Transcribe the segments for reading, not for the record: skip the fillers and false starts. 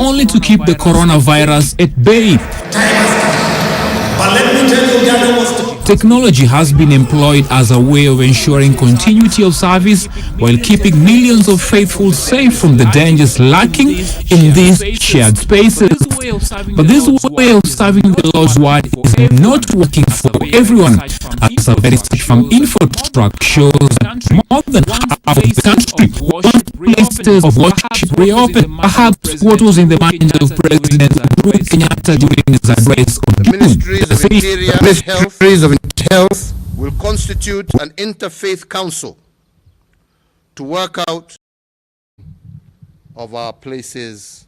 only to keep the coronavirus at bay. But let me tell you, Ghana was Technology has been employed as a way of ensuring continuity of service while keeping millions of faithful safe from the dangers lurking in these shared spaces. But this way of serving the Lord's word is not working for everyone, as a very research from InfoTrack shows that more than half of the country wants places of worship reopened. Perhaps what was in the mind of President Uhuru Kenyatta during his address on The June Ministries of Interior and Health will constitute an interfaith council to work out of our places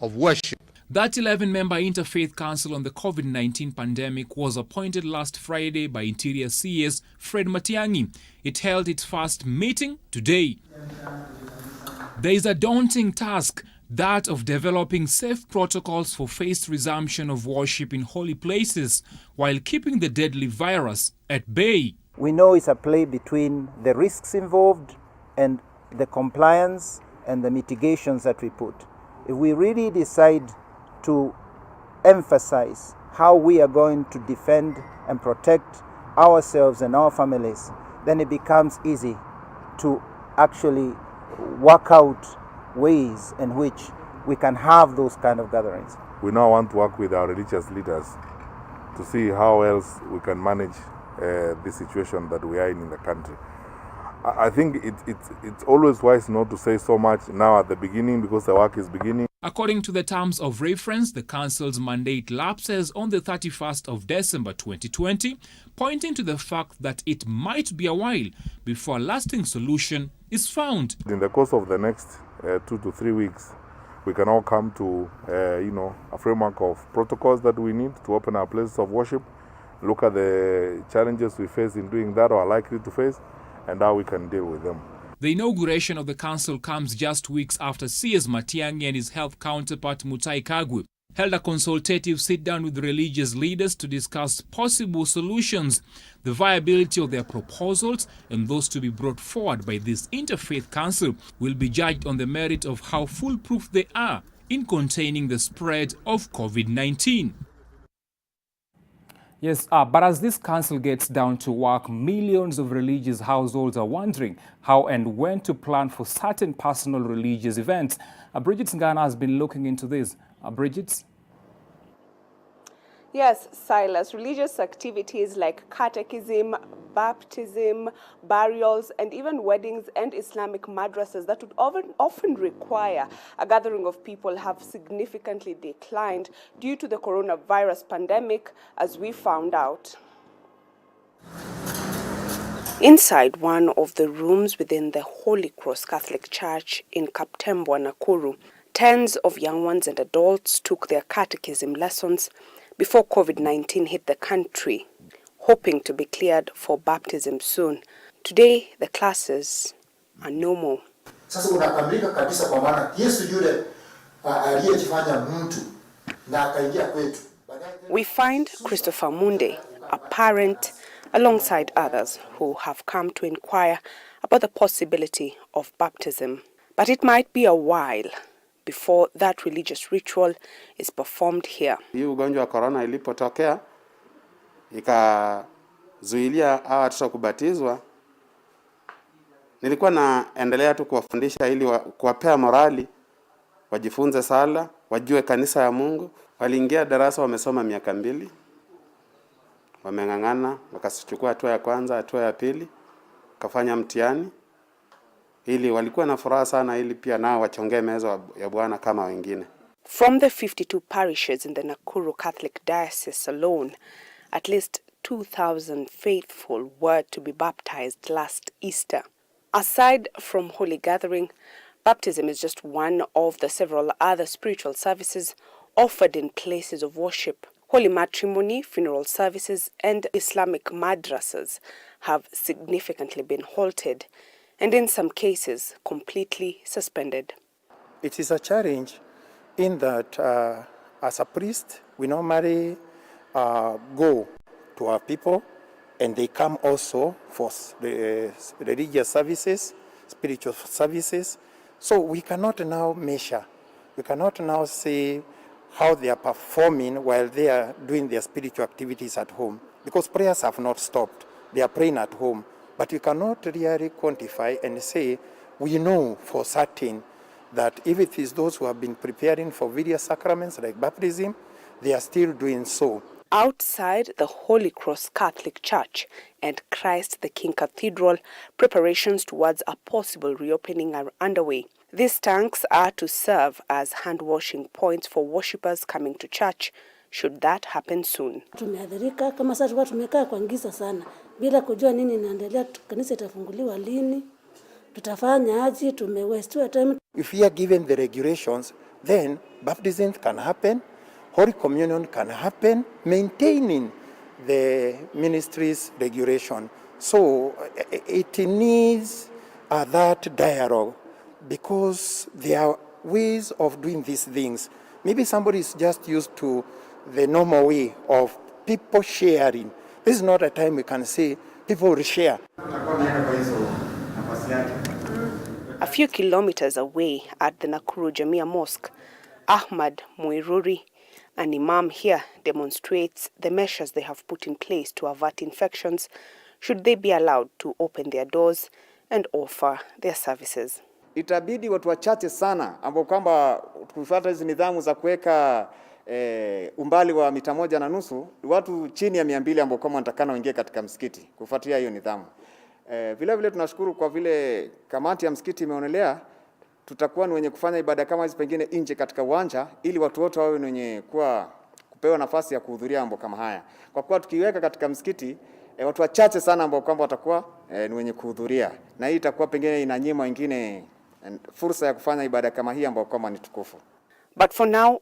of worship. That 11-member Interfaith Council on the COVID-19 pandemic was appointed last Friday by Interior CS Fred Matiang'i. It held its first meeting today. There is a daunting task, that of developing safe protocols for phased resumption of worship in holy places while keeping the deadly virus at bay. We know it's a play between the risks involved and the compliance and the mitigations that we put. If we really decide to emphasize how we are going to defend and protect ourselves and our families, then it becomes easy to actually work out ways in which we can have those kind of gatherings. We now want to work with our religious leaders to see how else we can manage this situation that we are in the country. I think it's always wise not to say so much now at the beginning because the work is beginning. According to the terms of reference, the Council's mandate lapses on the 31st of December 2020, pointing to the fact that it might be a while before a lasting solution is found. In the course of the next 2 to 3 weeks, we can all come to a framework of protocols that we need to open our places of worship, look at the challenges we face in doing that or are likely to face, and how we can deal with them. The inauguration of the council comes just weeks after CS Matiang'i and his health counterpart Mutahi Kagwe held a consultative sit-down with religious leaders to discuss possible solutions, the viability of their proposals, and those to be brought forward by this interfaith council will be judged on the merit of how foolproof they are in containing the spread of COVID-19. Yes, but as this council gets down to work, millions of religious households are wondering how and when to plan for certain personal religious events. Bridget Ngana has been looking into this. Bridget? Yes, Silas, religious activities like catechism, baptism, burials, and even weddings and Islamic madrasas that would often require a gathering of people have significantly declined due to the coronavirus pandemic, as we found out. Inside one of the rooms within the Holy Cross Catholic Church in Kaptembwa, Nakuru, tens of young ones and adults took their catechism lessons before COVID-19 hit the country, hoping to be cleared for baptism soon. Today, the classes are no more. Sasa unakamilika kabisa kwa maana Yesu yule aliyejifanya mtu na akaingia kwetu. We find Christopher Munde, a parent, alongside others who have come to inquire about the possibility of baptism. But it might be a while before that religious ritual is performed here. Hii ugonjwa wa corona ilipotokea ikazuilia hawa watoto kubatizwa, nilikuwa naendelea tu kuwafundisha ili kuwapea morali, wajifunze sala, wajue kanisa ya Mungu. Waliingia darasa wamesoma miaka 2, wameng'ang'ana, wakachukua hatua ya kwanza, hatua ya pili, kafanya mtihani. Ili walikuwa na furaha sana ili pia nao wachongee meza ya Bwana kama wengine. From the 52 parishes in the Nakuru Catholic Diocese alone, at least 2,000 faithful were to be baptized last Easter. Aside from holy gathering, baptism is just one of the several other spiritual services offered in places of worship. Holy matrimony, funeral services, and Islamic madrasas have significantly been halted, and in some cases, completely suspended. It is a challenge in that as a priest, we normally go to our people and they come also for the religious services, spiritual services. So we cannot now measure We cannot now say how they are performing while they are doing their spiritual activities at home, because prayers have not stopped. They are praying at home. But we cannot really quantify and say, we know for certain that if it is those who have been preparing for various sacraments like baptism, they are still doing so. Outside the Holy Cross Catholic Church and Christ the King Cathedral, preparations towards a possible reopening are underway. These tanks are to serve as hand-washing points for worshippers coming to church, should that happen soon. Tumeadhirika kama sasa tulikuwa tumekaa kwa giza sana bila kujua nini inaendelea, kanisa itafunguliwa lini, tutafanya aje, tumewestiwa time. If we are given the regulations, then baptism can happen, Holy Communion can happen, maintaining the ministry's regulation. So it needs that dialogue, because there are ways of doing these things. Maybe somebody is just used to the normal way of people sharing. This is not a time we can say people will share. A few kilometers away at the Nakuru Jamia Mosque, Ahmad Muiruri, an imam here, demonstrates the measures they have put in place to avert infections should they be allowed to open their doors and offer their services. Itabidi watu wachache sana ambao kwamba kufuata hizo nidhamu za kuweka umbali wa mita 1.5, watu chini ya 200 ambao kama wanatakana waingie katika msikiti kufuatia hiyo nidhamu. Vile vile tunashukuru kwa vile kamati ya msikiti imeonelea tutakuwa ni wenye kufanya ibada kama hizi pengine nje katika uwanja, ili watu wote wawe wenye kupewa nafasi ya kuhudhuria mambo kama haya. Kwa kuwa tukiweka katika msikiti watu wachache sana ambao kwamba watakuwa ni wenye kuhudhuria, na hii itakuwa pengine inanyima wengine fursa ya kufanya ibada kama hii ambao kama ni tukufu. But for now,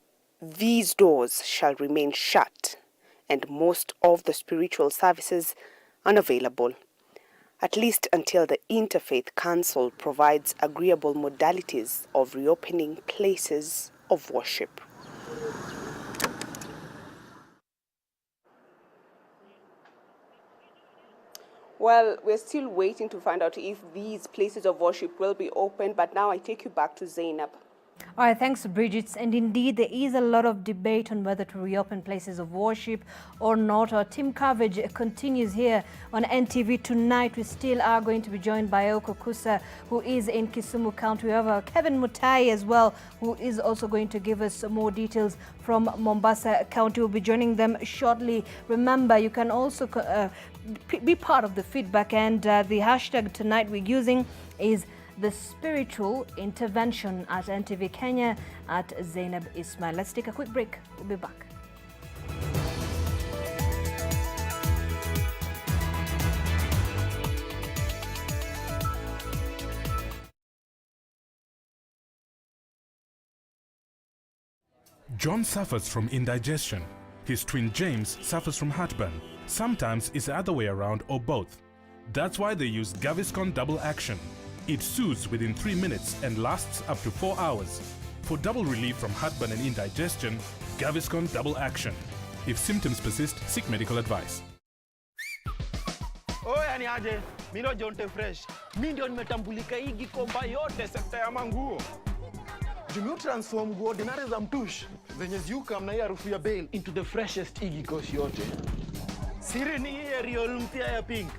these doors shall remain shut and most of the spiritual services unavailable, at least until the Interfaith Council provides agreeable modalities of reopening places of worship. Well, we're still waiting to find out if these places of worship will be opened, but now I take you back to Zainab. All right, thanks, Bridget. And indeed, there is a lot of debate on whether to reopen places of worship or not. Our team coverage continues here on NTV tonight. We still are going to be joined by Oko Kusa, who is in Kisumu County. We have Kevin Mutai as well, who is also going to give us more details from Mombasa County. We'll be joining them shortly. Remember, you can also be part of the feedback, and the hashtag tonight we're using is the spiritual intervention at NTV Kenya at Zainab Ismail. Let's take a quick break. We'll be back. John suffers from indigestion. His twin James suffers from heartburn. Sometimes it's the other way around or both. That's why they use Gaviscon Double Action. It soothes within 3 minutes and lasts up to 4 hours. For double relief from heartburn and indigestion, Gaviscon Double Action. If symptoms persist, seek medical advice. Oya ni aje, mimi ndo Jonte Fresh. Mimi ndio nimetambulika hii Gikomba yote sekta ya manguo. Jumi transform nguo ordinary za mtush zenye ziuka mna hii harufu ya bail into the freshest Iggy kosi yote. Siri ni hii Ariel mpya ya pink.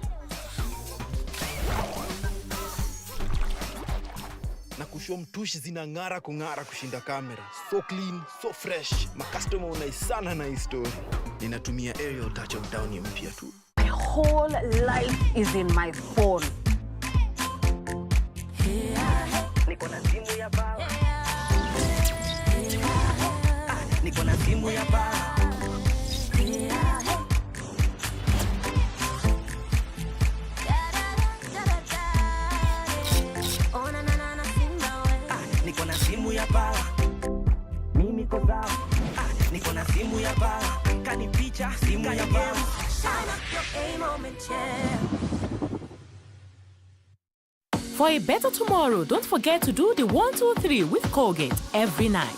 Na kushow mtush zinang'ara kung'ara kushinda kamera. So clean, so fresh. Makastoma unaisana na hii story. Ninatumia Ariel touch of down mpya tu. My whole life is in my phone. Niko na simu ya bawa. Niko na simu ya bawa. Niko na simu ya bawa. Mimi niko sawa. Niko na simu ya bawa. Kani picha simu ya bawa. For a better tomorrow, don't forget to do the 1, 2, 3 with Colgate every night.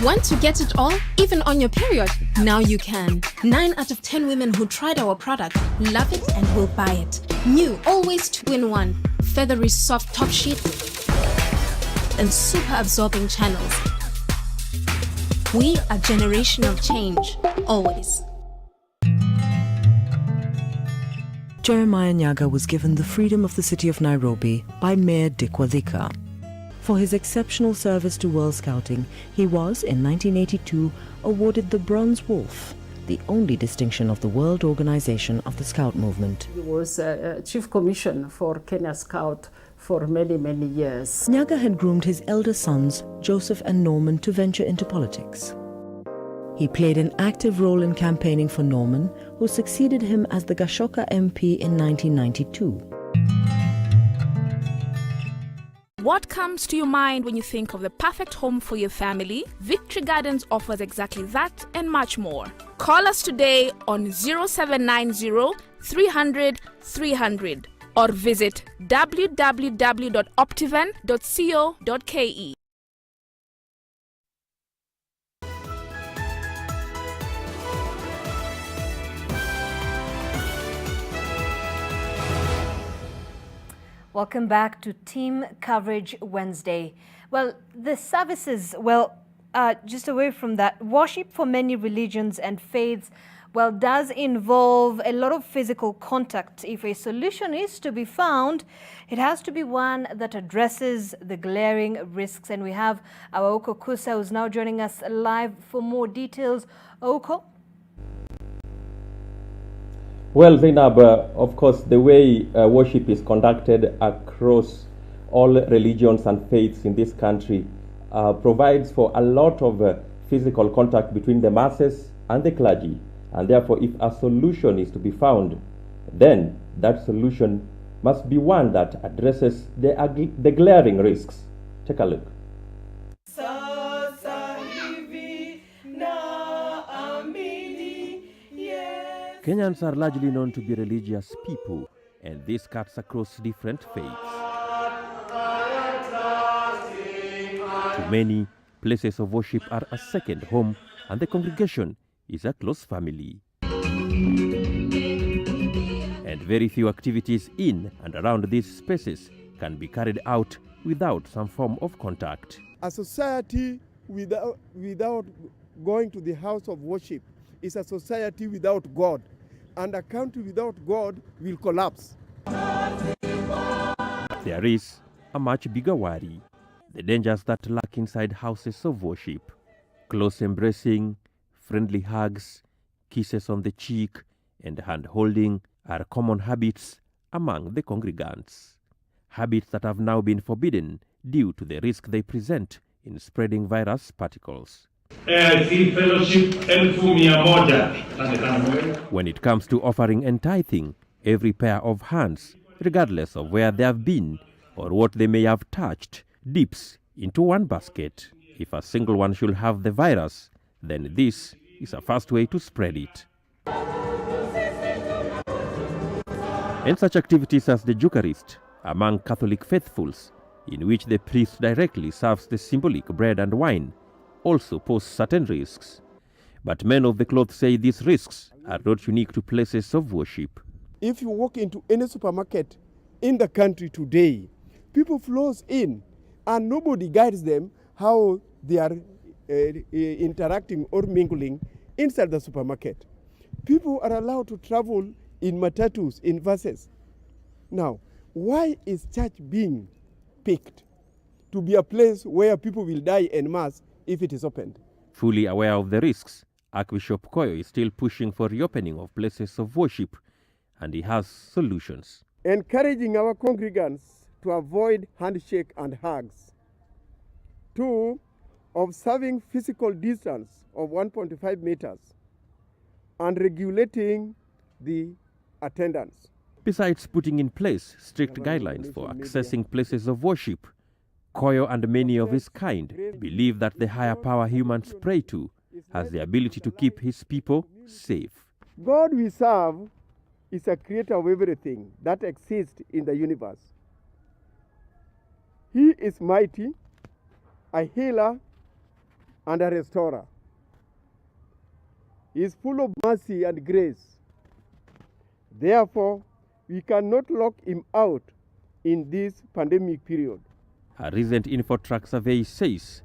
Want to get it all, even on your period? Now you can. 9 out of 10 women who tried our product love it and will buy it. New Always 2-in-1, feathery soft top sheet, and super absorbing channels. We are generation of change, always. Jeremiah Nyaga was given the freedom of the city of Nairobi by Mayor Dick Wathika. For his exceptional service to World Scouting, he was, in 1982, awarded the Bronze Wolf, the only distinction of the World Organization of the Scout Movement. He was Chief Commissioner for Kenya Scout for many, many years. Nyaga had groomed his elder sons, Joseph and Norman, to venture into politics. He played an active role in campaigning for Norman, who succeeded him as the Gashoka MP in 1992. What comes to your mind when you think of the perfect home for your family? Victory Gardens offers exactly that and much more. Call us today on 0790 300 300 or visit www.optivan.co.ke. Welcome back to Team Coverage Wednesday. Well, the services, just away from that, worship for many religions and faiths, does involve a lot of physical contact. If a solution is to be found, it has to be one that addresses the glaring risks. And we have our Oko Kusa, who's now joining us live for more details. Oko? Well, Zainab, of course, the way worship is conducted across all religions and faiths in this country provides for a lot of physical contact between the masses and the clergy. And therefore, if a solution is to be found, then that solution must be one that addresses the glaring risks. Take a look. Kenyans are largely known to be religious people, and this cuts across different faiths. To many, places of worship are a second home, and the congregation is a close family. And very few activities in and around these spaces can be carried out without some form of contact. A society without going to the house of worship is a society without God. And a country without God will collapse. There is a much bigger worry: the dangers that lurk inside houses of worship. Close embracing, friendly hugs, kisses on the cheek, and hand-holding are common habits among the congregants. Habits that have now been forbidden due to the risk they present in spreading virus particles. When it comes to offering and tithing, every pair of hands, regardless of where they have been or what they may have touched, dips into one basket. If a single one should have the virus, then this is a fast way to spread it. And such activities as the Eucharist among Catholic faithfuls, in which the priest directly serves the symbolic bread and wine, also pose certain risks. But men of the cloth say these risks are not unique to places of worship. If you walk into any supermarket in the country today, people flows in and nobody guides them how they are interacting or mingling inside the supermarket. People are allowed to travel in matatus, in buses. Now, why is church being picked to be a place where people will die en masse if it is opened? Fully aware of the risks, Archbishop Koyo is still pushing for reopening of places of worship, and he has solutions. Encouraging our congregants to avoid handshake and hugs. 2, observing physical distance of 1.5 meters and regulating the attendance. Besides putting in place strict guidelines for accessing places of worship, Koyo and many of his kind believe that the higher power humans pray to has the ability to keep his people safe. God we serve is a creator of everything that exists in the universe. He is mighty, a healer, and a restorer. He is full of mercy and grace. Therefore, We cannot lock him out in this pandemic period. A recent InfoTrack survey says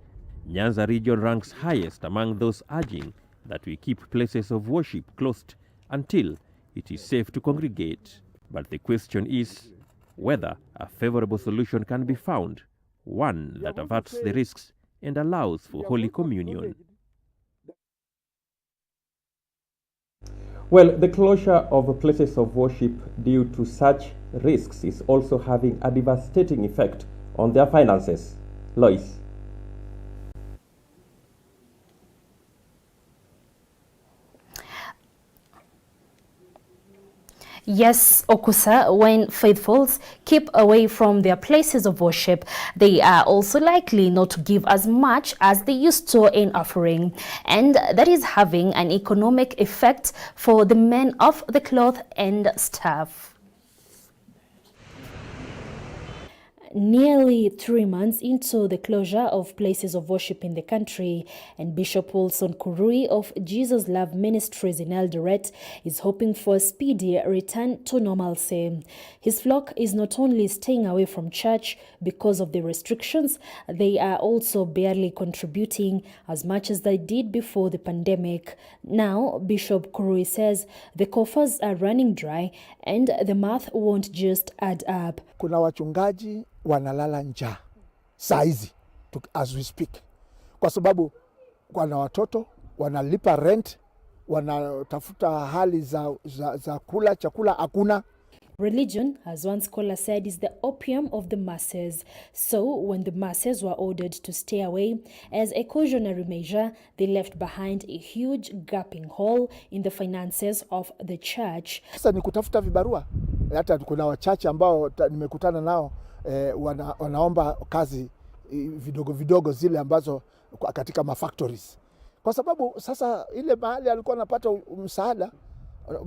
Nyanza region ranks highest among those urging that we keep places of worship closed until it is safe to congregate. But the question is whether a favorable solution can be found, one that averts the risks and allows for Holy Communion. Well, the closure of places of worship due to such risks is also having a devastating effect on their finances. Lois. Yes, Okusa, when faithfuls keep away from their places of worship, they are also likely not to give as much as they used to in offering. And that is having an economic effect for the men of the cloth and staff. Nearly 3 months into the closure of places of worship in the country, and Bishop Wilson Kurui of Jesus Love Ministries in Eldoret is hoping for a speedy return to normalcy. His flock is not only staying away from church because of the restrictions, they are also barely contributing as much as they did before the pandemic. Now, Bishop Kurui says the coffers are running dry and the math won't just add up. Kuna wachungaji wanalala njaa saa hizi as we speak, kwa sababu wana watoto, wanalipa rent, wanatafuta hali za kula, chakula hakuna. Religion, as one scholar said, is the opium of the masses. So when the masses were ordered to stay away as a cautionary measure, they left behind a huge gaping hole in the finances of the church. Sasa ni kutafuta vibarua. Hata kuna wachache ambao nimekutana nao wanaomba kazi vidogo zile ambazo katika mafactories. Kwa sababu sasa ile mahali alikuwa anapata msaada,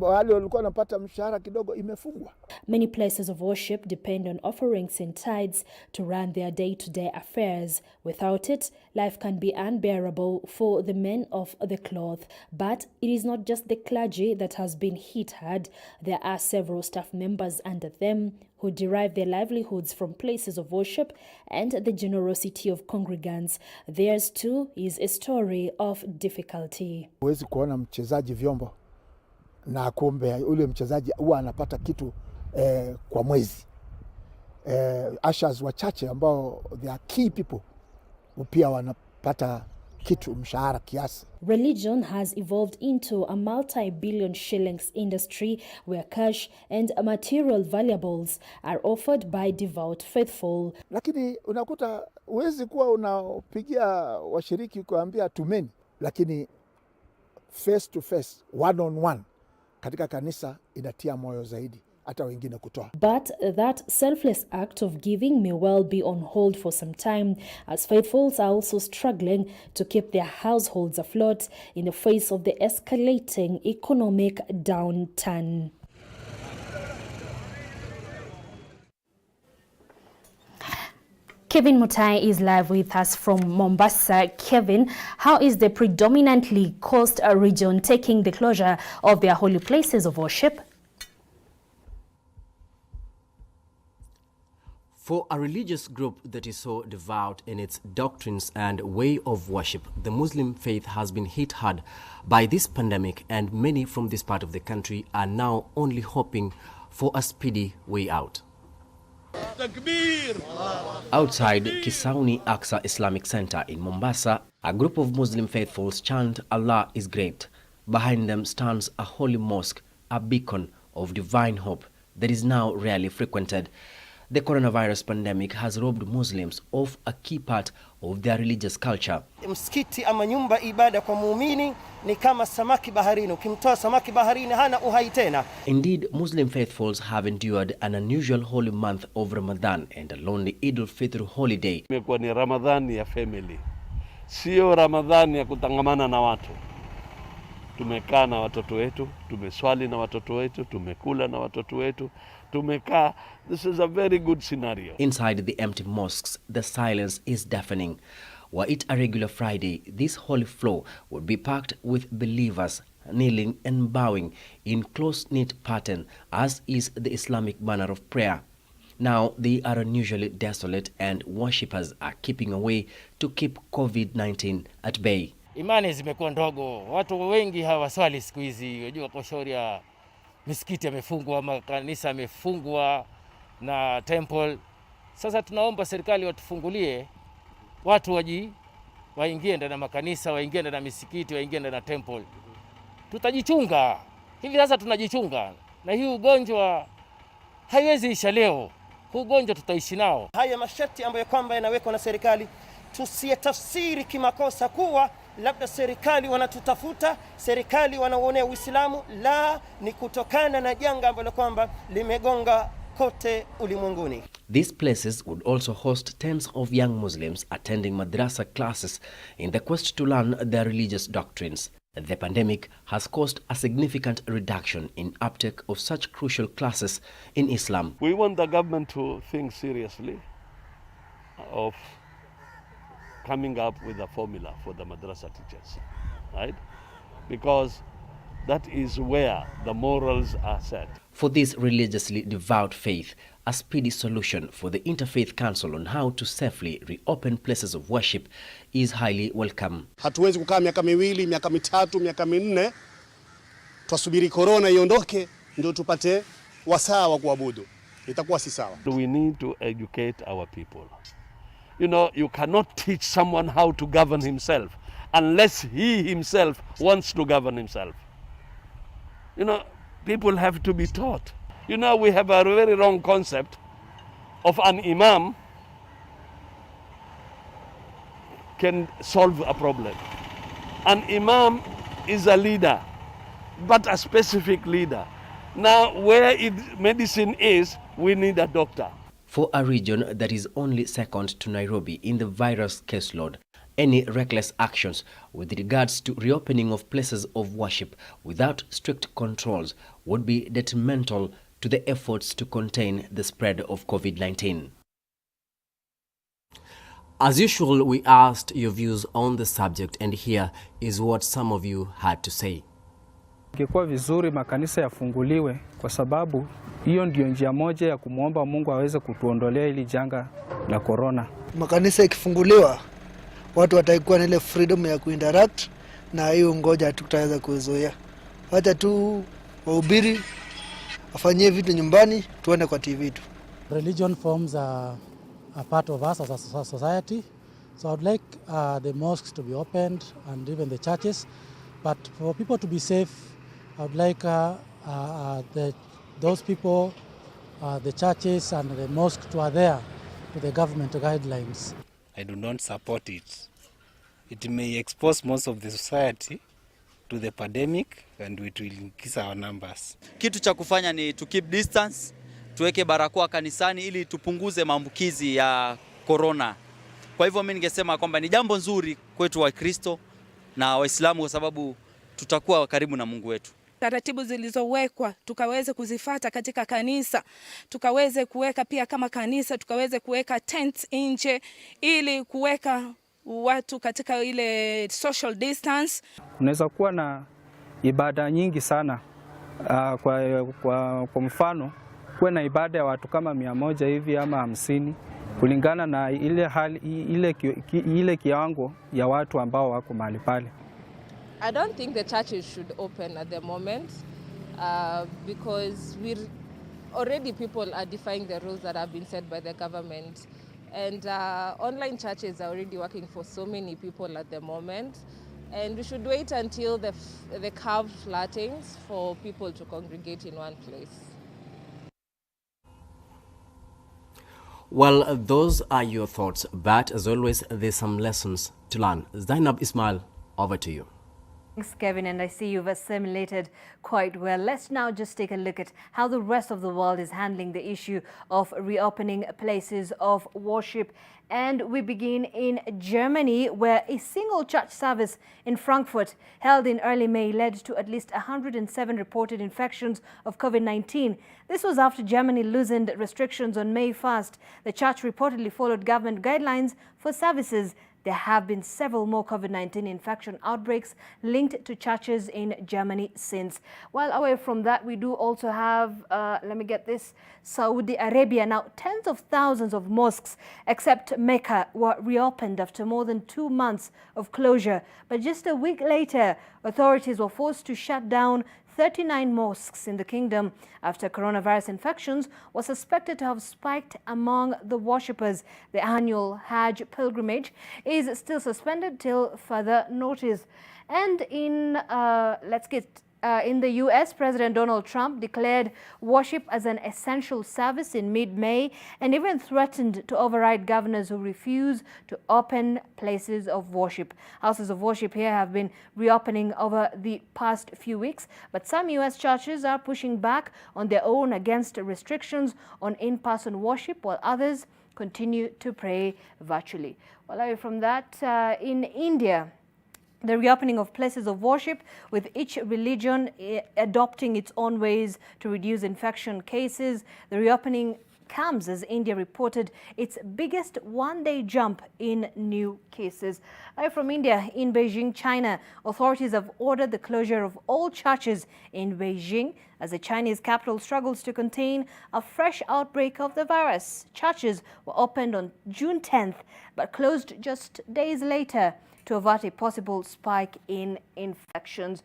wale walikuwa wanapata mshahara kidogo imefungwa. Many places of worship depend on offerings and tithes to run their day-to-day affairs. Without it, life can be unbearable for the men of the cloth. But it is not just the clergy that has been hit hard. There are several staff members under them who derive their livelihoods from places of worship and the generosity of congregants. Theirs too is a story of difficulty. Huwezi kuona mchezaji vyombo na kumbe ule mchezaji huwa anapata kitu kwa mwezi. Ushers wachache ambao they are key people pia wanapata kitu mshahara kiasi. Religion has evolved into a multi-billion shillings industry where cash and material valuables are offered by devout faithful. Lakini unakuta huwezi kuwa unapigia washiriki kuambia tumeni, lakini face to face, one on one katika kanisa inatia moyo zaidi hata wengine kutoa. But that selfless act of giving may well be on hold for some time, as faithfuls are also struggling to keep their households afloat in the face of the escalating economic downturn. Kevin Mutai is live with us from Mombasa. Kevin, how is the predominantly coast region taking the closure of their holy places of worship? For a religious group that is so devout in its doctrines and way of worship, the Muslim faith has been hit hard by this pandemic, and many from this part of the country are now only hoping for a speedy way out. Outside Kisauni Aqsa Islamic Center in Mombasa, a group of Muslim faithfuls chant Allah is great. Behind them stands a holy mosque, a beacon of divine hope that is now rarely frequented. The coronavirus pandemic has robbed Muslims of a key part of their religious culture. Msikiti ama nyumba ibada kwa muumini ni kama samaki baharini. Ukimtoa samaki baharini hana uhai tena. Indeed, Muslim faithfuls have endured an unusual holy month of Ramadan and a lonely Eid al-Fitr holiday. Imekuwa ni Ramadhani ya family. Sio Ramadhani ya kutangamana na watu. Tumekaa na watoto wetu, tumeswali na watoto wetu, tumekula na watoto wetu, tumekaa. This is a very good scenario. Inside the empty mosques, the silence is deafening. Were it a regular Friday, this holy floor would be packed with believers kneeling and bowing in close-knit pattern, as is the Islamic manner of prayer. Now they are unusually desolate and worshippers are keeping away to keep COVID-19 at bay. Imani zimekuwa ndogo, watu wengi hawaswali siku hizi. Unajua kwa shauri ya misikiti yamefungwa, makanisa yamefungwa na temple. Sasa tunaomba serikali watufungulie, watu waingie ndani ya makanisa, waingie ndani ya misikiti, waingie ndani ya temple. Tutajichunga. Hivi sasa tunajichunga. Na hii ugonjwa haiwezi isha leo. Huu ugonjwa tutaishi nao. Haya masharti ambayo kwamba yanawekwa na serikali tusiyatafsiri kimakosa kuwa labda serikali wanatutafuta, serikali wanaonea Uislamu. La, ni kutokana na janga ambalo kwamba limegonga kote ulimwenguni. These places would also host tens of young Muslims attending madrasa classes in the quest to learn their religious doctrines. The pandemic has caused a significant reduction in uptake of such crucial classes in Islam. We want the government to think seriously of coming up with a formula for the madrasa teachers, right? Because that is where the morals are set. For this religiously devout faith, a speedy solution for the Interfaith Council on how to safely reopen places of worship is highly welcome. Hatuwezi kukaa miaka miwili, miaka mitatu, miaka minne twasubiri corona iondoke ndio tupate wasaa wa kuabudu. Itakuwa si sawa. We need to educate our people. You know, you cannot teach someone how to govern himself unless he himself wants to govern himself. You know, people have to be taught. You know, we have a very wrong concept of an imam can solve a problem. An imam is a leader, but a specific leader. Now, where medicine is, we need a doctor. For a region that is only second to Nairobi in the virus caseload, any reckless actions with regards to reopening of places of worship without strict controls would be detrimental to the efforts to contain the spread of COVID-19. As usual, we asked your views on the subject, and here is what some of you had to say. Ingekuwa vizuri makanisa yafunguliwe kwa sababu hiyo ndio njia moja ya kumuomba Mungu aweze kutuondolea hili janga la corona. Makanisa ikifunguliwa, watu watakuwa na ile freedom ya kuinteract na hiyo ngoja tutaweza kuzuia. Hata tu wahubiri afanyie vitu nyumbani, tuone kwa TV tu. Religion forms a part of us as a society. So I would like the mosques to be opened and even the churches. But for people to be safe, I would like those people, the churches and the mosques to adhere to the government guidelines. I do not support it. It may expose most of the society to the pandemic and it will increase our numbers. Kitu cha kufanya ni to keep distance, tuweke barakoa kanisani ili tupunguze maambukizi ya corona. Kwa hivyo mimi ningesema kwamba ni jambo nzuri kwetu wa Kristo na Waislamu kwa sababu tutakuwa karibu na Mungu wetu. Taratibu zilizowekwa tukaweze kuzifuata katika kanisa, tukaweze kuweka pia kama kanisa, tukaweze kuweka tent nje ili kuweka watu katika ile social distance. Unaweza kuwa na ibada nyingi sana. Kwa mfano, kuwe na ibada ya watu kama 100 hivi ama 50 kulingana na ile hali ile kiwango ya watu ambao wako mahali pale. I don't think the churches should open at the moment because already people are defying the rules that have been set by the government. And online churches are already working for so many people at the moment. And we should wait until the curve flattens for people to congregate in one place. Well, those are your thoughts, but as always, there's some lessons to learn. Zainab, Ismail, over to you. Thanks, Kevin, and I see you've assimilated quite well. Let's now just take a look at how the rest of the world is handling the issue of reopening places of worship. And we begin in Germany, where a single church service in Frankfurt held in early May led to at least 107 reported infections of COVID-19. This was after Germany loosened restrictions on May 1st. The church reportedly followed government guidelines for services there have been several more COVID-19 infection outbreaks linked to churches in Germany since. While away from that, we do also have, let me get this, Saudi Arabia. Now, tens of thousands of mosques, except Mecca, were reopened after more than 2 months of closure. But just a week later, authorities were forced to shut down 39 mosques in the kingdom after coronavirus infections were suspected to have spiked among the worshippers. The annual Hajj pilgrimage is still suspended till further notice. And in in the U.S., President Donald Trump declared worship as an essential service in mid-May and even threatened to override governors who refuse to open places of worship. Houses of worship here have been reopening over the past few weeks, but some U.S. churches are pushing back on their own against restrictions on in-person worship, while others continue to pray virtually. Well, away from that, in India, the reopening of places of worship, with each religion adopting its own ways to reduce infection cases. The reopening comes as India reported its biggest one-day jump in new cases. From India, in Beijing, China, authorities have ordered the closure of all churches in Beijing as the Chinese capital struggles to contain a fresh outbreak of the virus. Churches were opened on June 10th, but closed just days later to avert a possible spike in infections.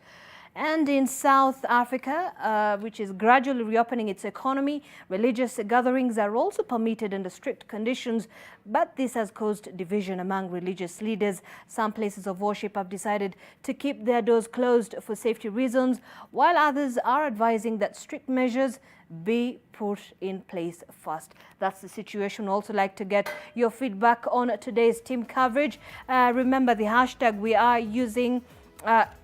And in South Africa, which is gradually reopening its economy, religious gatherings are also permitted under strict conditions, but this has caused division among religious leaders. Some places of worship have decided to keep their doors closed for safety reasons, while others are advising that strict measures be put in place first. That's the situation. Also like to get your feedback on today's team coverage. Remember the hashtag we are using.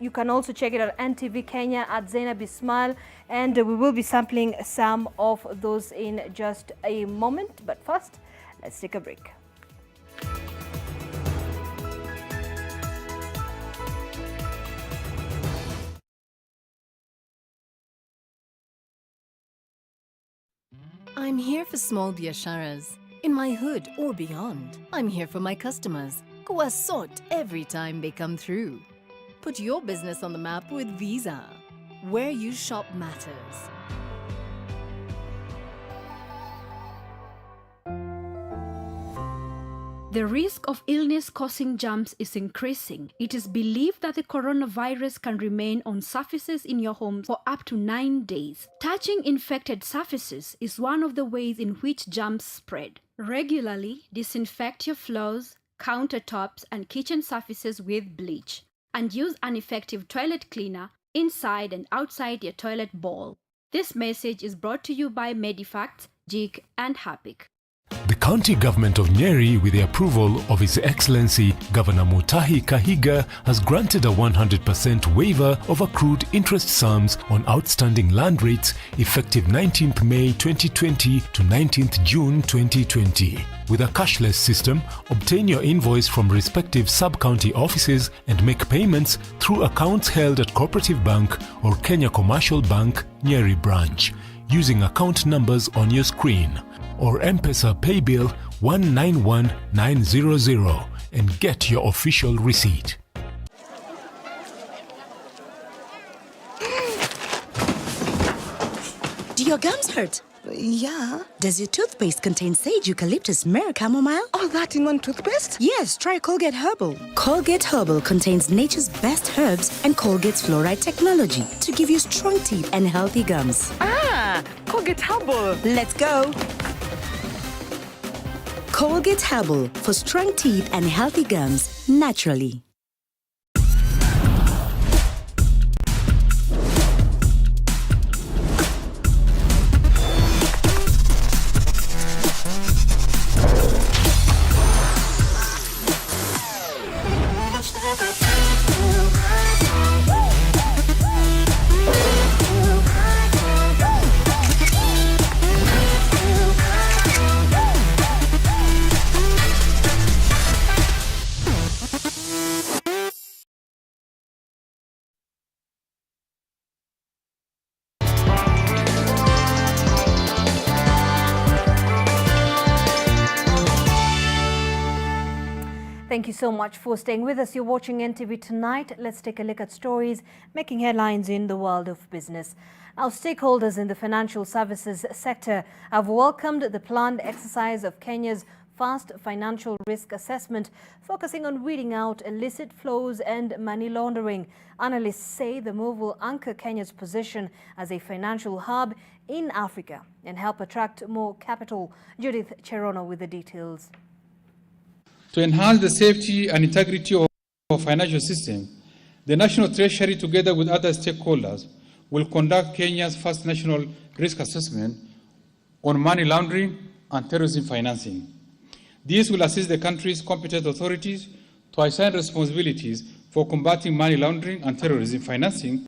You can also check it out NTV Kenya at Zainab Ismail, and we will be sampling some of those in just a moment. But first, let's take a break. I'm here for small biasharas, in my hood or beyond. I'm here for my customers, who are sought every time they come through. Put your business on the map with Visa. Where you shop matters. The risk of illness causing germs is increasing. It is believed that the coronavirus can remain on surfaces in your home for up to 9 days. Touching infected surfaces is one of the ways in which germs spread. Regularly disinfect your floors, countertops, and kitchen surfaces with bleach, and use an effective toilet cleaner inside and outside your toilet bowl. This message is brought to you by Medifacts, JIC, and HAPIC. The county government of Nyeri, with the approval of His Excellency Governor Mutahi Kahiga, has granted a 100% waiver of accrued interest sums on outstanding land rates effective 19th May 2020 to 19th June 2020. With a cashless system, obtain your invoice from respective sub-county offices and make payments through accounts held at Cooperative Bank or Kenya Commercial Bank, Nyeri branch, using account numbers on your screen, or M-Pesa Paybill 191900 and get your official receipt. Do your gums hurt? Yeah. Does your toothpaste contain sage, eucalyptus, myrrh, chamomile? All that in one toothpaste? Yes, try Colgate Herbal. Colgate Herbal contains nature's best herbs and Colgate's fluoride technology to give you strong teeth and healthy gums. Ah, Colgate Herbal. Let's go. Colgate Herbal for strong teeth and healthy gums naturally. Thank you so much for staying with us. You're watching NTV Tonight. Let's take a look at stories making headlines in the world of business. Our stakeholders in the financial services sector have welcomed the planned exercise of Kenya's fast financial risk assessment, focusing on weeding out illicit flows and money laundering. Analysts say the move will anchor Kenya's position as a financial hub in Africa and help attract more capital. Judith Cherono with the details. To enhance the safety and integrity of our financial system, the National Treasury, together with other stakeholders, will conduct Kenya's first national risk assessment on money laundering and terrorism financing. This will assist the country's competent authorities to assign responsibilities for combating money laundering and terrorism financing.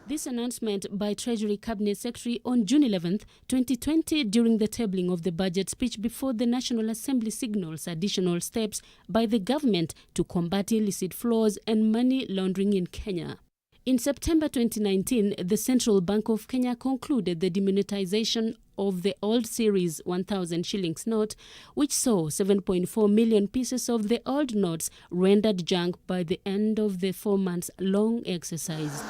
This announcement by Treasury Cabinet Secretary on June 11, 2020, during the tabling of the budget speech before the National Assembly, signals additional steps by the government to combat illicit flows and money laundering in Kenya. In September 2019, the Central Bank of Kenya concluded the demonetization of the old series 1,000 shillings note, which saw 7.4 million pieces of the old notes rendered junk by the end of the 4-month-long exercise.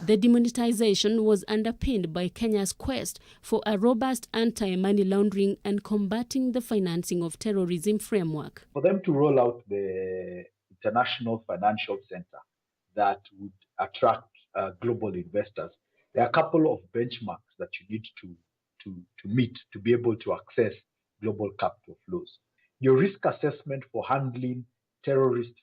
The demonetization was underpinned by Kenya's quest for a robust anti-money laundering and combating the financing of terrorism framework. For them to roll out the International Financial Center that would attract global investors, there are a couple of benchmarks that you need to meet to be able to access global capital flows. Your risk assessment for handling terrorist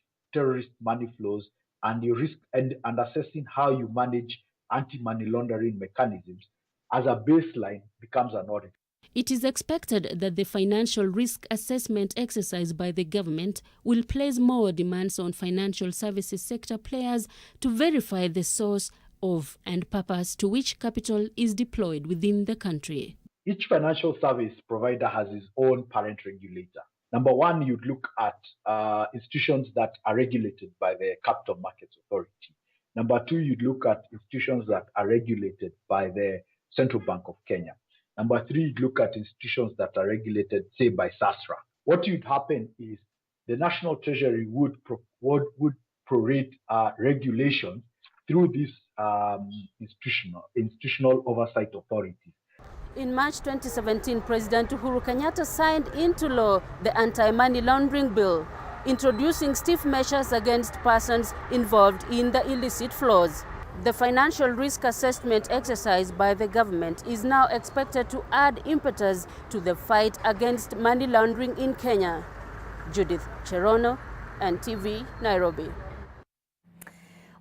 money flows and your risk and assessing how you manage anti-money laundering mechanisms as a baseline becomes an audit. It is expected that the financial risk assessment exercise by the government will place more demands on financial services sector players to verify the source of and purpose to which capital is deployed within the country. Each financial service provider has its own parent regulator. Number one, you'd look at institutions that are regulated by the Capital Markets Authority. Number two, you'd look at institutions that are regulated by the Central Bank of Kenya. Number three, you'd look at institutions that are regulated, say, by SASRA. What would happen is the National Treasury would prorate regulations through these institutional oversight authorities. In March 2017, President Uhuru Kenyatta signed into law the Anti-Money Laundering Bill, introducing stiff measures against persons involved in the illicit flows. The financial risk assessment exercise by the government is now expected to add impetus to the fight against money laundering in Kenya. Judith Cherono, NTV, Nairobi.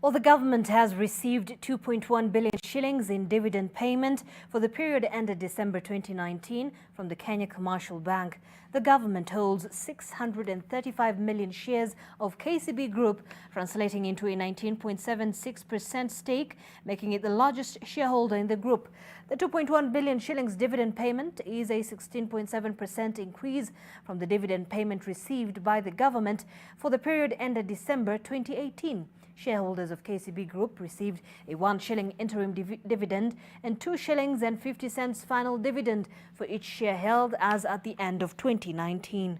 Well, the government has received 2.1 billion shillings in dividend payment for the period ended December 2019 from the Kenya Commercial Bank. The government holds 635 million shares of KCB Group, translating into a 19.76% stake, making it the largest shareholder in the group. The 2.1 billion shillings dividend payment is a 16.7% increase from the dividend payment received by the government for the period ended December 2018. Shareholders of KCB Group received a 1 shilling interim dividend and 2 shillings and 50 cents final dividend for each share held as at the end of 2019.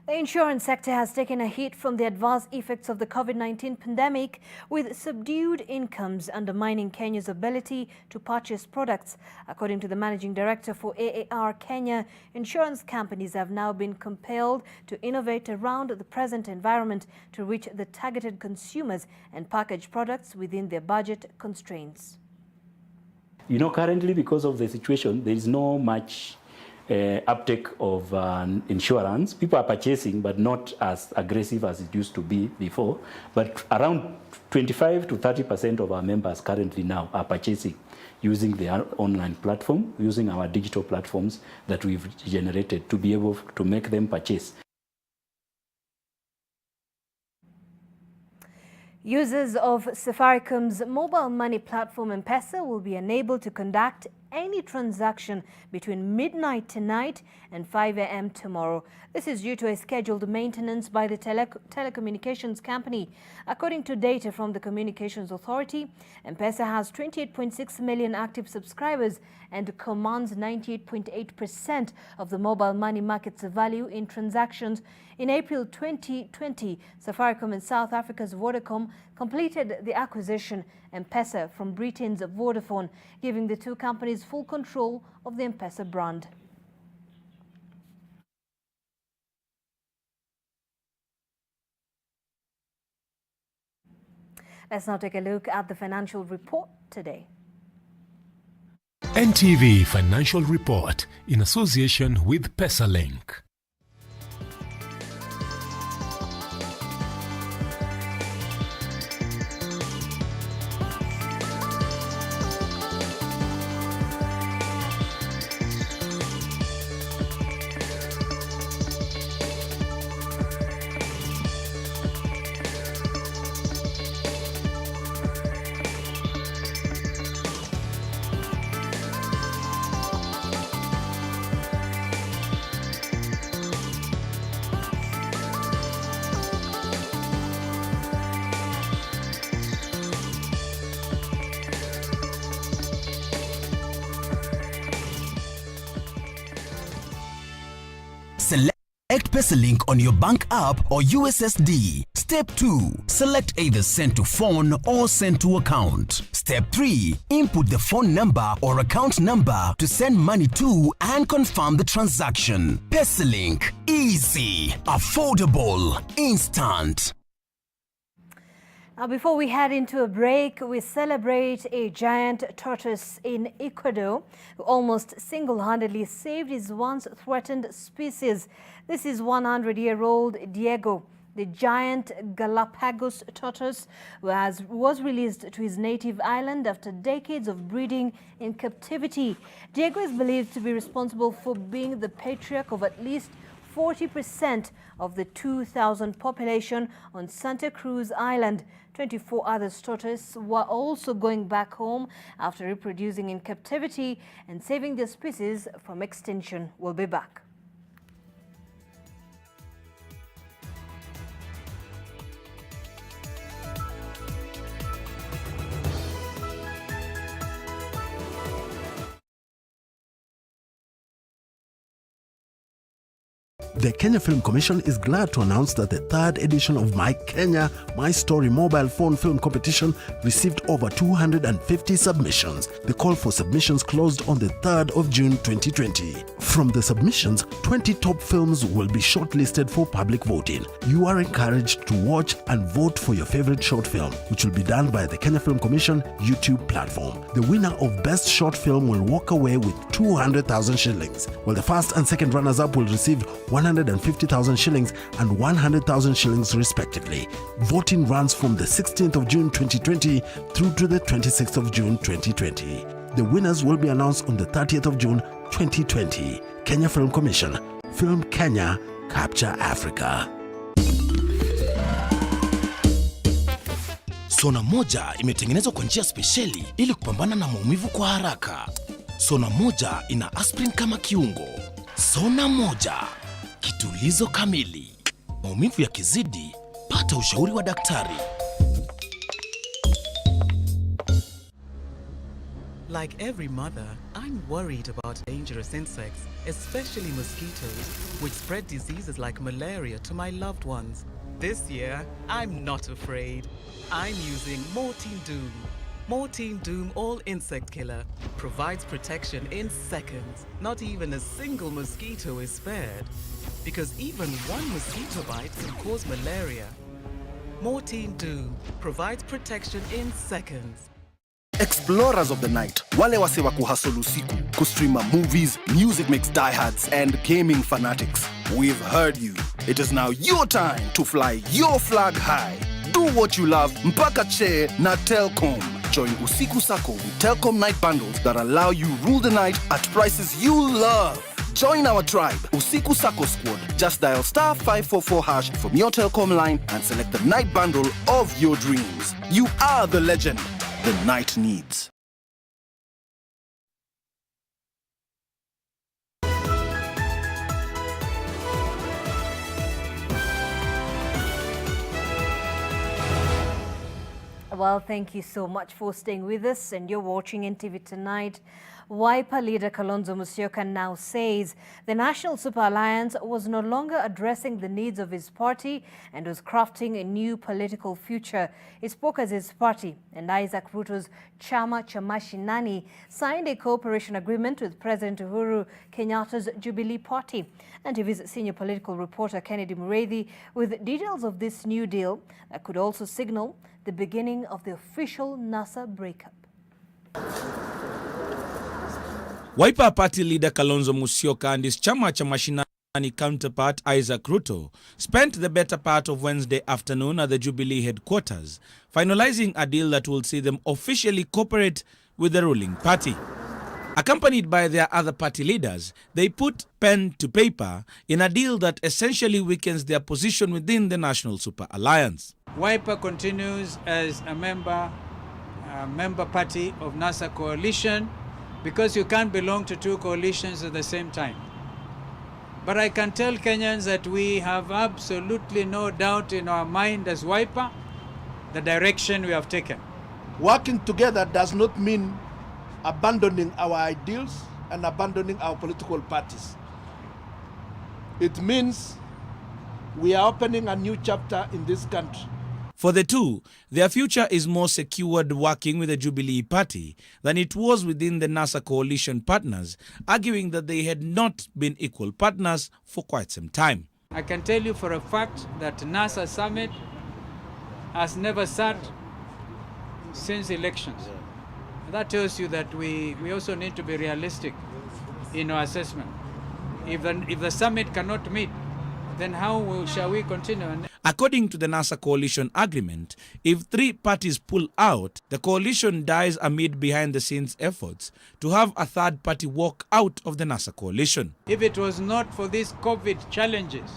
The insurance sector has taken a hit from the adverse effects of the COVID-19 pandemic, with subdued incomes undermining Kenya's ability to purchase products. According to the managing director for AAR Kenya, insurance companies have now been compelled to innovate around the present environment to reach the targeted consumers and package products within their budget constraints. You know, currently, because of the situation, there is no much uptake of insurance. People are purchasing, but not as aggressive as it used to be before. But around 25 to 30% of our members currently now are purchasing using the online platform, using our digital platforms that we've generated to be able to make them purchase. Users of Safaricom's mobile money platform M-Pesa will be unable to conduct any transaction between midnight tonight and 5 a.m. tomorrow. This is due to a scheduled maintenance by the telecommunications company. According to data from the Communications Authority, M-Pesa has 28.6 million active subscribers and commands 98.8% of the mobile money market's value in transactions. In April 2020, Safaricom and South Africa's Vodacom completed the acquisition M-Pesa from Britain's Vodafone, giving the two companies full control of the M-Pesa brand. Let's now take a look at the financial report today. NTV Financial Report in association with PesaLink. Select PesaLink on your bank app or USSD. Step 2. Select either send to phone or send to account. Step 3. Input the phone number or account number to send money to and confirm the transaction. PesaLink. Easy, affordable, instant. Now, before we head into a break, we celebrate a giant tortoise in Ecuador who almost single-handedly saved his once threatened species. This is 100-year-old Diego, the giant Galapagos tortoise, who was released to his native island after decades of breeding in captivity. Diego is believed to be responsible for being the patriarch of at least 40% of the 2,000 population on Santa Cruz Island. 24 other tortoises were also going back home after reproducing in captivity and saving their species from extinction. We'll be back. The Kenya Film Commission is glad to announce that the third edition of My Kenya, My Story mobile phone film competition received over 250 submissions. The call for submissions closed on the 3rd of June 2020. From the submissions, 20 top films will be shortlisted for public voting. You are encouraged to watch and vote for your favorite short film, which will be done by the Kenya Film Commission YouTube platform. The winner of Best Short Film will walk away with 200,000 shillings, while the first and second runners-up will receive 150,000 shillings and 100,000 shillings respectively. Voting runs from the 16th of June 2020 through to the 26th of June 2020. The winners will be announced on the 30th of June 2020. Kenya Film Commission. Film Kenya, Capture Africa. Sona moja imetengenezwa kwa njia spesheli ili kupambana na maumivu kwa haraka. Sona moja ina aspirin kama kiungo. Sona moja, kitulizo kamili. Maumivu yakizidi, pata ushauri wa daktari. Like every mother, I'm worried about dangerous insects, especially mosquitoes, which spread diseases like malaria to my loved ones. This year, I'm not afraid. I'm using Mortein Doom. Mortein Doom All Insect Killer provides protection in seconds. Not even a single mosquito is spared, because even one mosquito bite can cause malaria. Mortein Doom provides protection in seconds. Explorers of the night, wale wase wa kuhustle usiku, kustreama movies, music mix diehards, and gaming fanatics. We've heard you. It is now your time to fly your flag high. Do what you love, mpaka che na Telkom. Join Usiku Sako with Telkom night bundles that allow you rule the night at prices you love. Join our tribe, Usiku Sako Squad. Just dial *544# from your Telkom line and select the night bundle of your dreams. You are the legend the night needs. Well, thank you so much for staying with us, and you're watching NTV Tonight. Wiper leader Kalonzo Musyoka now says the National Super Alliance was no longer addressing the needs of his party and was crafting a new political future. He spoke as his party and Isaac Ruto's Chama cha Mashinani signed a cooperation agreement with President Uhuru Kenyatta's Jubilee Party. NTV's senior political reporter Kennedy Mureithi with details of this new deal that could also signal the beginning of the official NASA breakup. Wiper Party leader Kalonzo Musyoka and his Chama cha Mashinani counterpart Isaac Ruto spent the better part of Wednesday afternoon at the Jubilee headquarters, finalizing a deal that will see them officially cooperate with the ruling party. Accompanied by their other party leaders, they put pen to paper in a deal that essentially weakens their position within the National Super Alliance. Wiper continues as a member party of NASA coalition, because you can't belong to two coalitions at the same time. But I can tell Kenyans that we have absolutely no doubt in our mind as Wiper the direction we have taken. Working together does not mean abandoning our ideals and abandoning our political parties. It means we are opening a new chapter in this country. For the two, their future is more secured working with the Jubilee Party than it was within the NASA coalition partners, arguing that they had not been equal partners for quite some time. I can tell you for a fact that NASA summit has never sat since elections. That tells you that we also need to be realistic in our assessment. If the summit cannot meet, then how shall we continue? According to the NASA coalition agreement, if three parties pull out, the coalition dies amid behind-the-scenes efforts to have a third party walk out of the NASA coalition. If it was not for these COVID challenges,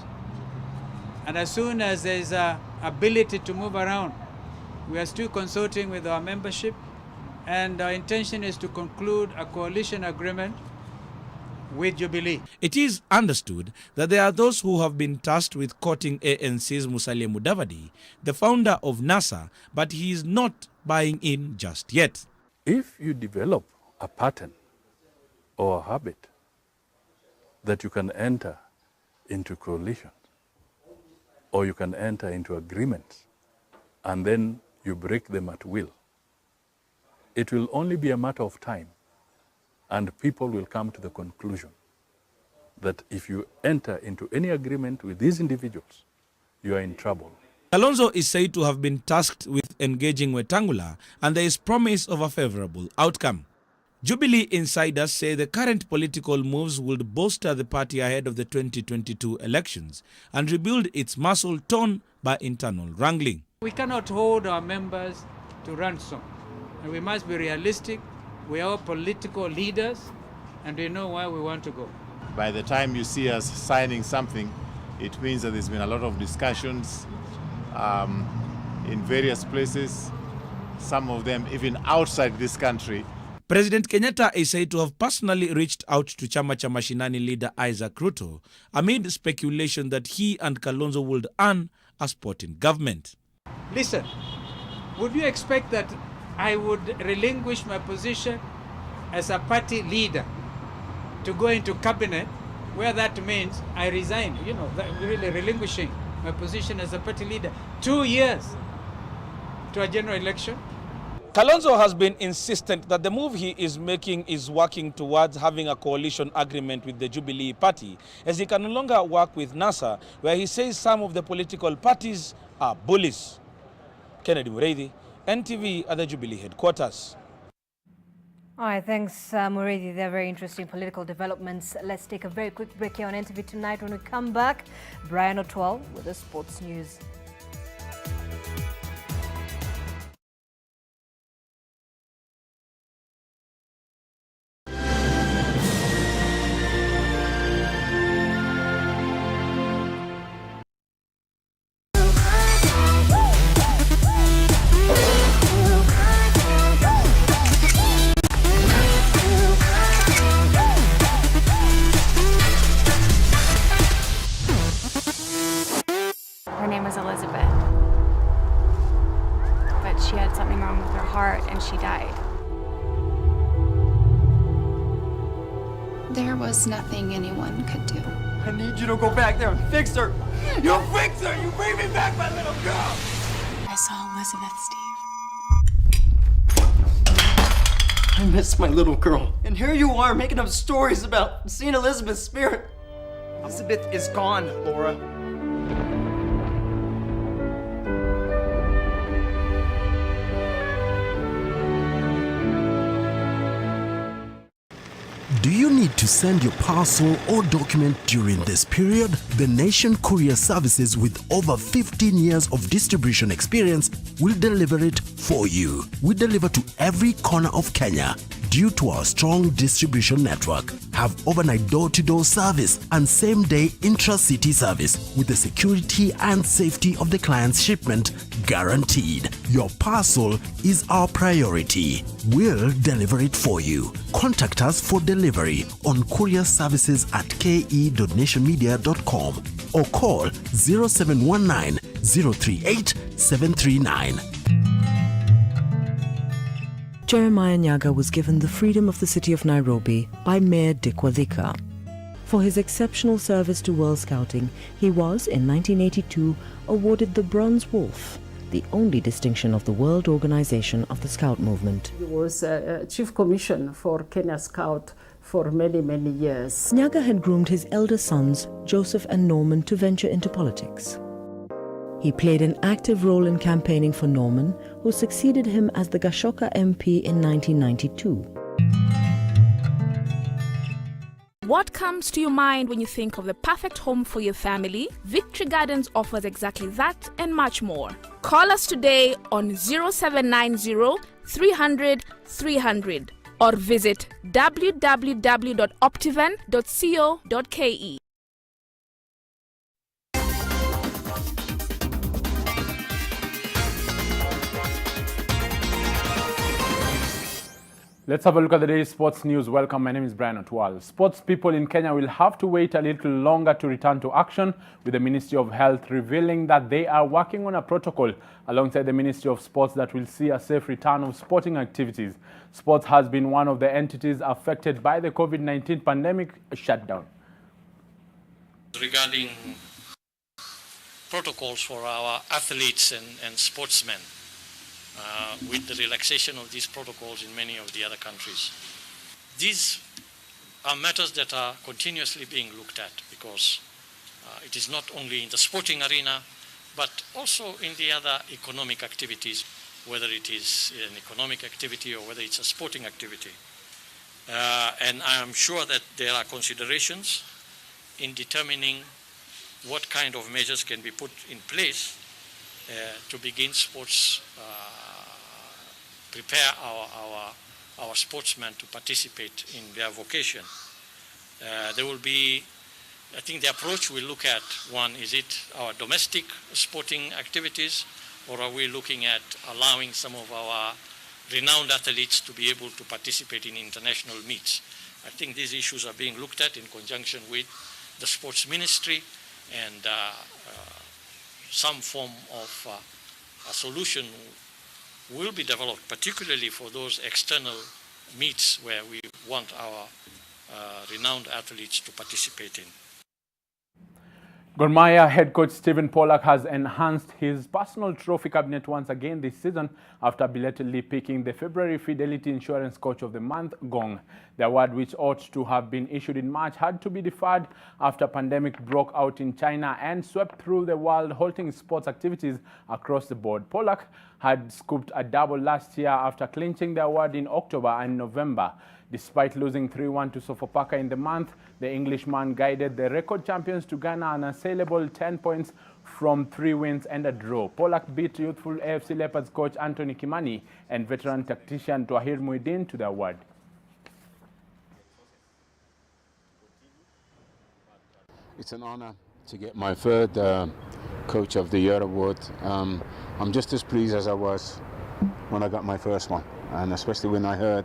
and as soon as there is an ability to move around, we are still consulting with our membership, and our intention is to conclude a coalition agreement with Jubilee. It is understood that there are those who have been tasked with courting ANC's Musalia Mudavadi, the founder of NASA, but he is not buying in just yet. If you develop a pattern or a habit that you can enter into coalitions or you can enter into agreements and then you break them at will, it will only be a matter of time and people will come to the conclusion that if you enter into any agreement with these individuals, you are in trouble. Kalonzo is said to have been tasked with engaging Wetangula, and there is promise of a favorable outcome. Jubilee insiders say the current political moves would bolster the party ahead of the 2022 elections and rebuild its muscle torn by internal wrangling. We cannot hold our members to ransom, and we must be realistic. We are all political leaders, and we know where we want to go. By the time you see us signing something, it means that there's been a lot of discussions in various places, some of them even outside this country. President Kenyatta is said to have personally reached out to Chama cha Mashinani leader Isaac Ruto amid speculation that he and Kalonzo would earn a spot in government. Listen, would you expect that I would relinquish my position as a party leader to go into cabinet, where that means I resign, really relinquishing my position as a party leader 2 years to a general election? Kalonzo has been insistent that the move he is making is working towards having a coalition agreement with the Jubilee Party, as he can no longer work with NASA, where he says some of the political parties are bullies. Kennedy Mureithi, NTV at the Jubilee headquarters. All right, thanks, Mureithi. They're very interesting political developments. Let's take a very quick break here on NTV Tonight. When we come back, Brian Otwell with the sports news. and she died. There was nothing anyone could do. I need you to go back there and fix her. You fix her! You bring me back my little girl! I saw Elizabeth, Steve. I miss my little girl. And here you are making up stories about seeing Elizabeth's spirit. Elizabeth is gone, Laura. Do you need to send your parcel or document during this period? The Nation Courier Services, with over 15 years of distribution experience, will deliver it for you. We deliver to every corner of Kenya. Due to our strong distribution network, have overnight door-to-door service and same-day intra-city service with the security and safety of the client's shipment guaranteed. Your parcel is our priority. We'll deliver it for you. Contact us for delivery on courierservices@ke.nationmedia.com or call 0719 038 739. Jeremiah Nyaga was given the freedom of the city of Nairobi by Mayor Dick Wathika. For his exceptional service to World Scouting, he was, in 1982, awarded the Bronze Wolf, the only distinction of the World Organization of the Scout Movement. He was Chief Commissioner for Kenya Scout for many, many years. Nyaga had groomed his elder sons, Joseph and Norman, to venture into politics. He played an active role in campaigning for Norman, who succeeded him as the Gashoka MP in 1992. What comes to your mind when you think of the perfect home for your family? Victory Gardens offers exactly that and much more. Call us today on 0790 300 300 or visit www.optiven.co.ke. Let's have a look at the day's sports news. Welcome, my name is Brian Otwal. Sports people in Kenya will have to wait a little longer to return to action, with the Ministry of Health revealing that they are working on a protocol alongside the Ministry of Sports that will see a safe return of sporting activities. Sports has been one of the entities affected by the COVID-19 pandemic shutdown. Regarding protocols for our athletes and sportsmen, with the relaxation of these protocols in many of the other countries. These are matters that are continuously being looked at, because it is not only in the sporting arena, but also in the other economic activities, whether it is an economic activity or whether it's a sporting activity. And I am sure that there are considerations in determining what kind of measures can be put in place to begin sports, prepare our sportsmen to participate in their vocation. There will be, I think the approach we look at, one, is it our domestic sporting activities, or are we looking at allowing some of our renowned athletes to be able to participate in international meets? I think these issues are being looked at in conjunction with the sports ministry, and some form of a solution will be developed, particularly for those external meets where we want our renowned athletes to participate in. Gor Mahia head coach Stephen Pollack has enhanced his personal trophy cabinet once again this season after belatedly picking the February Fidelity Insurance Coach of the Month, Gong. The award, which ought to have been issued in March, had to be deferred after pandemic broke out in China and swept through the world, halting sports activities across the board. Pollack had scooped a double last year after clinching the award in October and November. Despite losing 3-1 to Sofapaka in the month, the Englishman guided the record champions to Ghana an unassailable 10 points from 3 wins and a draw. Pollack beat youthful AFC Leopards coach Anthony Kimani and veteran tactician Twahir Muideen to the award. It's an honor to get my third Coach of the Year award. I'm just as pleased as I was when I got my first one, and especially when I heard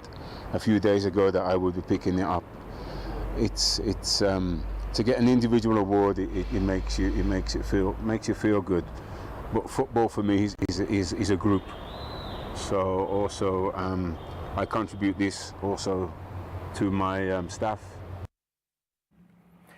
a few days ago that I would be picking it up. It's to get an individual award. It makes you feel good. But football for me is a group. So also I contribute this also to my staff.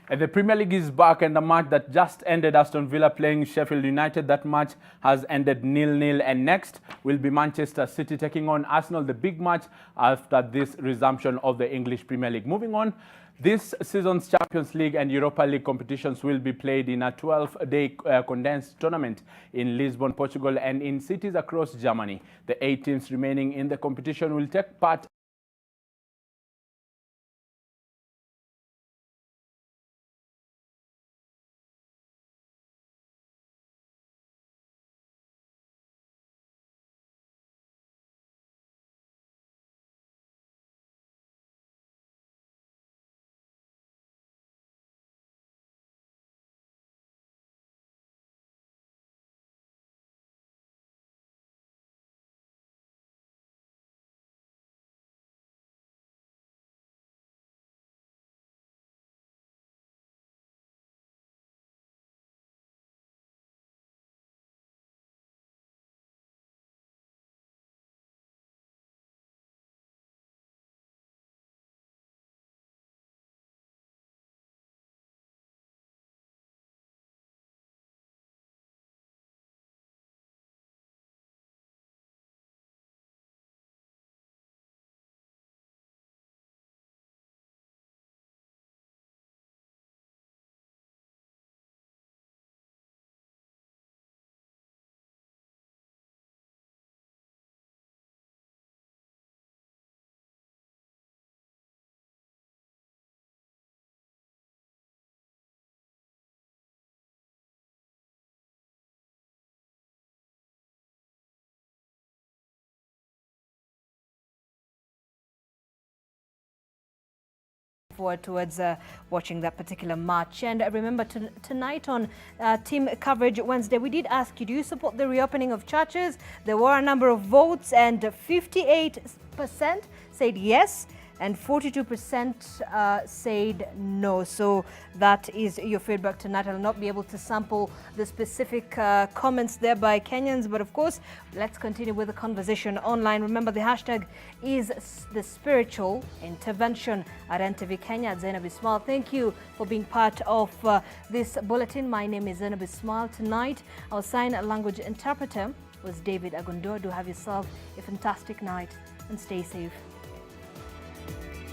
And the Premier League is back, and the match that just ended, Aston Villa playing Sheffield United, that match has ended 0-0. And next will be Manchester City taking on Arsenal, the big match after this resumption of the English Premier League. Moving on, this season's Champions League and Europa League competitions will be played in a 12-day condensed tournament in Lisbon, Portugal, and in cities across Germany. The 8 teams remaining in the competition will take part forward towards watching that particular match. And remember, tonight on Team Coverage Wednesday, we did ask you, do you support the reopening of churches? There were a number of votes, and 58% said yes, and 42% said no. So that is your feedback tonight. I'll not be able to sample the specific comments there by Kenyans, but of course, let's continue with the conversation online. Remember, the hashtag is the spiritual intervention at NTV Kenya. Zainab Ismail, thank you for being part of this bulletin. My name is Zainab Ismail. Tonight, our sign language interpreter was David Agondo. Do have yourself a fantastic night and stay safe.